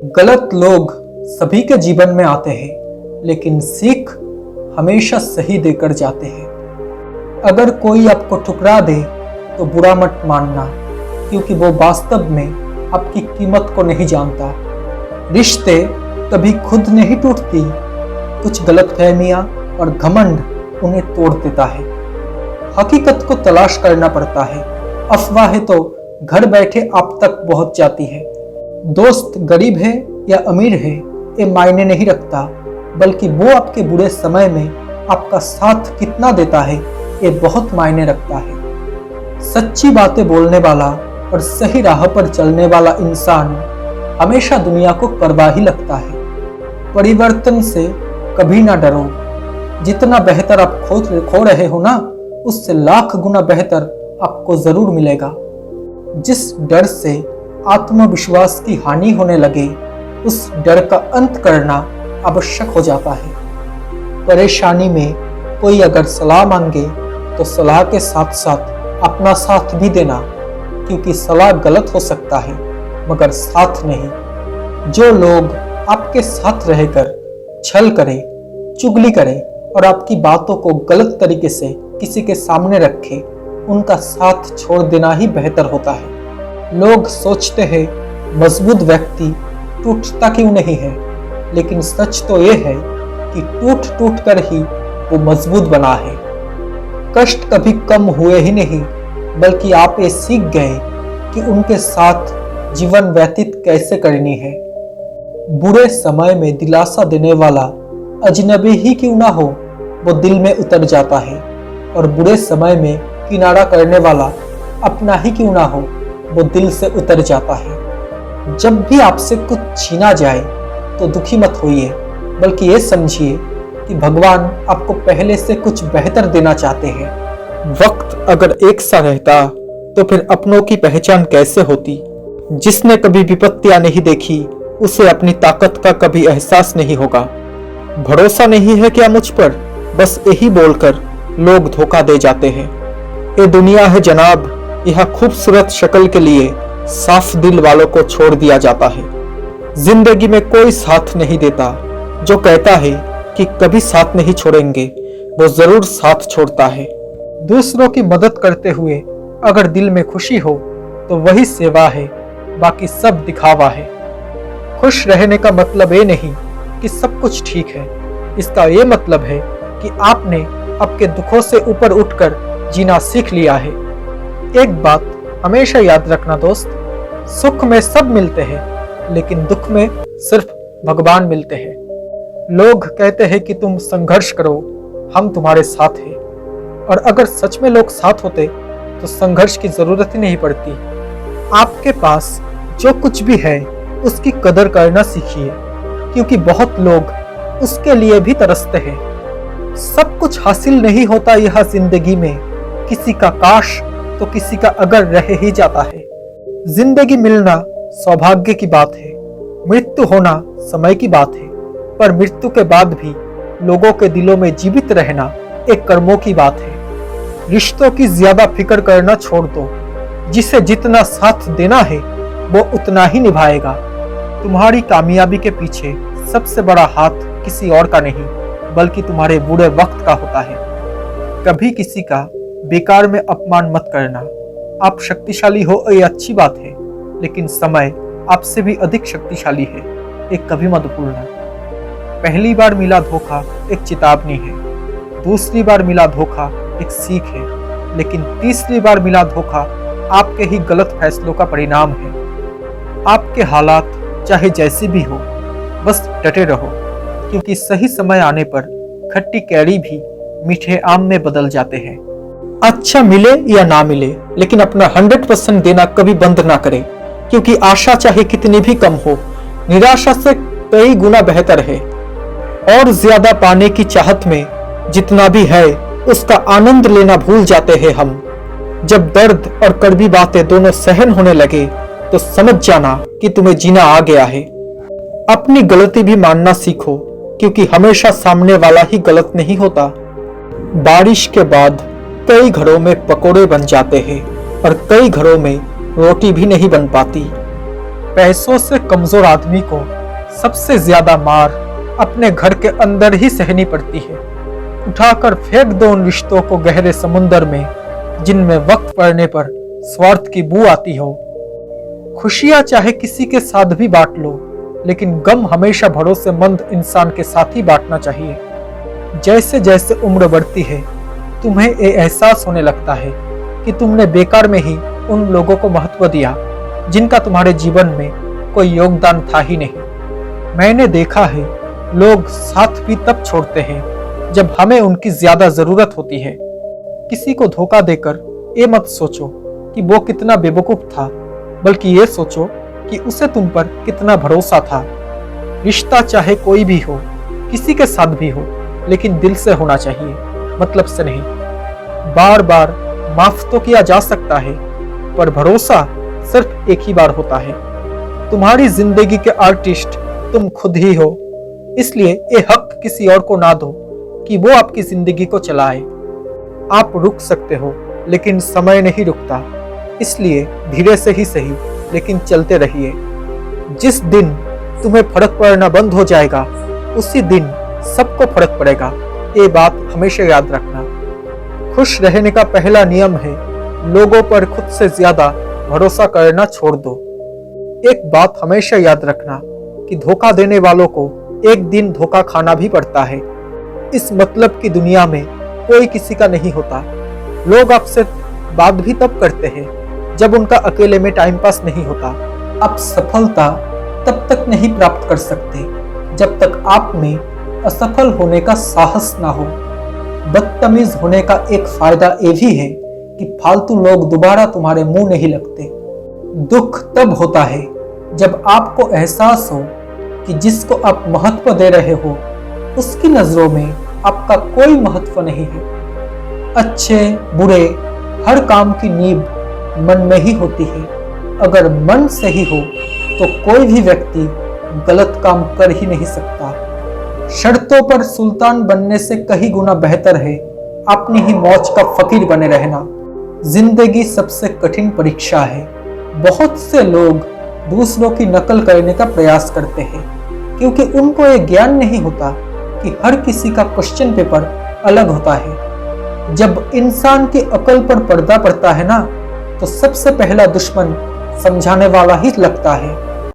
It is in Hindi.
गलत लोग सभी के जीवन में आते हैं, लेकिन सीख हमेशा सही देकर जाते हैं। अगर कोई आपको ठुकरा दे तो बुरा मत मानना, क्योंकि वो वास्तव में आपकी कीमत को नहीं जानता। रिश्ते कभी खुद नहीं टूटती, कुछ गलतफहमियां और घमंड उन्हें तोड़ देता है। हकीकत को तलाश करना पड़ता है, अफवाहें तो घर बैठे आप तक पहुंच जाती है। दोस्त गरीब है या अमीर है ये मायने नहीं रखता, बल्कि वो आपके बुरे समय में आपका साथ कितना देता है ये बहुत मायने रखता है। सच्ची बातें बोलने वाला और सही राह पर चलने वाला इंसान हमेशा दुनिया को करवा ही लगता है। परिवर्तन से कभी ना डरो, जितना बेहतर आप खो रहे हो ना, उससे लाख गुना बेहतर आपको जरूर मिलेगा। जिस डर से आत्मविश्वास की हानि होने लगे, उस डर का अंत करना आवश्यक हो जाता है। परेशानी में कोई अगर सलाह मांगे तो सलाह के साथ साथ अपना साथ भी देना, क्योंकि सलाह गलत हो सकता है मगर साथ नहीं। जो लोग आपके साथ रहकर छल करे, चुगली करे और आपकी बातों को गलत तरीके से किसी के सामने रखे, उनका साथ छोड़ देना ही बेहतर होता है। लोग सोचते हैं मजबूत व्यक्ति टूटता क्यों नहीं है, लेकिन सच तो ये है कि टूट टूट कर ही वो मजबूत बना है। कष्ट कभी कम हुए ही नहीं, बल्कि आप ये सीख गए कि उनके साथ जीवन व्यतीत कैसे करनी है। बुरे समय में दिलासा देने वाला अजनबी ही क्यों ना हो, वो दिल में उतर जाता है, और बुरे समय में किनारा करने वाला अपना ही क्यों ना हो, वो दिल से उतर जाता है। जब भी आपसे कुछ छीना जाए तो दुखी मत होइए, बल्कि ये समझिए कि भगवान आपको पहले से कुछ बेहतर देना चाहते हैं। वक्त अगर एक सा रहता तो फिर अपनों की पहचान कैसे होती। जिसने कभी विपत्तियां नहीं देखी, उसे अपनी ताकत का कभी एहसास नहीं होगा। भरोसा नहीं है क्या मुझ पर, बस यही बोलकर लोग धोखा दे जाते हैं। ये दुनिया है जनाब, यह खूबसूरत शक्ल के लिए साफ दिल वालों को छोड़ दिया जाता है। जिंदगी में कोई साथ नहीं देता। जो कहता है कि कभी साथ नहीं छोड़ेंगे, वो जरूर साथ छोड़ता है। दूसरों की मदद करते हुए अगर दिल में खुशी हो तो वही सेवा है, बाकी सब दिखावा है। खुश रहने का मतलब ये नहीं कि सब कुछ ठीक है, इसका ये मतलब है कि आपने आपके दुखों से ऊपर उठकर जीना सीख लिया है। एक बात हमेशा याद रखना दोस्त, सुख में सब मिलते हैं, लेकिन दुख में सिर्फ भगवान मिलते हैं। लोग कहते हैं कि तुम संघर्ष करो, हम तुम्हारे साथ हैं, और अगर सच में लोग साथ होते तो संघर्ष की जरूरत ही नहीं पड़ती। आपके पास जो कुछ भी है उसकी कदर करना सीखिए, क्योंकि बहुत लोग उसके लिए भी तरसते हैं। सब कुछ हासिल नहीं होता यह जिंदगी में, किसी का काश तो किसी का अगर रह ही जाता है। जिंदगी मिलना सौभाग्य की बात है, मृत्यु होना समय की बात है, पर मृत्यु के बाद भी लोगों के दिलों में जीवित रहना एक कर्मों की बात है। रिश्तों की ज्यादा फिक्र करना छोड़ दो, जिसे जितना साथ देना है वो उतना ही निभाएगा। तुम्हारी कामयाबी के पीछे सबसे बड़ा हाथ किसी और का नहीं, बल्कि तुम्हारे बुरे वक्त का होता है। कभी किसी का बेकार में अपमान मत करना। आप शक्तिशाली हो ये अच्छी बात है, लेकिन समय आपसे भी अधिक शक्तिशाली है, एक कभी मत भूलना। पहली बार मिला धोखा एक चेतावनी है, दूसरी बार मिला धोखा एक सीख है, लेकिन तीसरी बार मिला धोखा आपके ही गलत फैसलों का परिणाम है। आपके हालात चाहे जैसे भी हो, बस डटे रहो, क्योंकि सही समय आने पर खट्टी कैरी भी मीठे आम में बदल जाते हैं। अच्छा मिले या ना मिले, लेकिन अपना 100% देना कभी बंद ना करें, क्योंकि आशा चाहे कितनी भी कम हो, निराशा से कई गुना बेहतर है। और ज्यादा पाने की चाहत में जितना भी है उसका आनंद लेना भूल जाते हैं हम। जब दर्द और कड़वी बातें दोनों सहन होने लगे तो समझ जाना कि तुम्हें जीना आ गया है। अपनी गलती भी मानना सीखो, क्योंकि हमेशा सामने वाला ही गलत नहीं होता। बारिश के बाद कई घरों में पकोड़े बन जाते हैं और कई घरों में रोटी भी नहीं बन पाती। पैसों से कमजोर आदमी को सबसे ज्यादा मार अपने घर के अंदर ही सहनी पड़ती है। उठाकर फेंक दो उन रिश्तों को गहरे समुंदर में, जिनमें वक्त पड़ने पर स्वार्थ की बू आती हो। खुशियां चाहे किसी के साथ भी बांट लो, लेकिन गम हमेशा भरोसेमंद इंसान के साथ ही बांटना चाहिए। जैसे जैसे उम्र बढ़ती है, तुम्हें ये एहसास होने लगता है कि तुमने बेकार में ही उन लोगों को महत्व दिया जिनका तुम्हारे जीवन में कोई योगदान था ही नहीं। मैंने देखा है, लोग साथ भी तब छोड़ते हैं जब हमें उनकी ज्यादा जरूरत होती है। किसी को धोखा देकर ये मत सोचो कि वो कितना बेवकूफ था, बल्कि ये सोचो कि उसे तुम पर कितना भरोसा था। रिश्ता चाहे कोई भी हो, किसी के साथ भी हो, लेकिन दिल से होना चाहिए, मतलब से नहीं। बार बार माफ तो किया जा सकता है, पर भरोसा सिर्फ एक ही बार होता है। तुम्हारी जिंदगी के आर्टिस्ट तुम खुद ही हो, इसलिए ये हक किसी और को ना दो कि वो आपकी जिंदगी को चलाए। आप रुक सकते हो, लेकिन समय नहीं रुकता, इसलिए धीरे से ही सही, लेकिन चलते रहिए। जिस दिन तुम्हें फर्क पड़ना बंद हो जाएगा, उसी दिन सबको फर्क पड़ेगा। ये बात हमेशा याद रखना। खुश रहने का पहला नियम है, लोगों पर खुद से ज्यादा भरोसा करना छोड़ दो। एक बात हमेशा याद रखना कि धोखा देने वालों को एक दिन धोखा खाना भी पड़ता है। इस मतलब की दुनिया में कोई किसी का नहीं होता। लोग आपसे बात भी तब करते हैं जब उनका अकेले में टाइम पास नहीं होता। आप सफलता तब तक नहीं प्राप्त कर सकते जब तक आप में असफल होने का साहस ना हो। बदतमीज होने का एक फायदा ये भी है कि फालतू लोग दोबारा तुम्हारे मुंह नहीं लगते। दुख तब होता है जब आपको एहसास हो कि जिसको आप महत्व दे रहे हो, उसकी नजरों में आपका कोई महत्व नहीं है। अच्छे बुरे हर काम की नींव मन में ही होती है। अगर मन सही हो तो कोई भी व्यक्ति गलत काम कर ही नहीं सकता। शर्तों पर सुल्तान बनने से कहीं गुना बेहतर है अपनी ही मौज का फकीर बने रहना। जिंदगी सबसे कठिन परीक्षा है। बहुत से लोग दूसरों की नकल करने का प्रयास करते हैं, क्योंकि उनको ये ज्ञान नहीं होता कि हर किसी का क्वेश्चन पेपर अलग होता है। जब इंसान की अकल पर पर्दा पड़ता है ना, तो सबसे पहला दुश्मन समझाने वाला ही लगता है।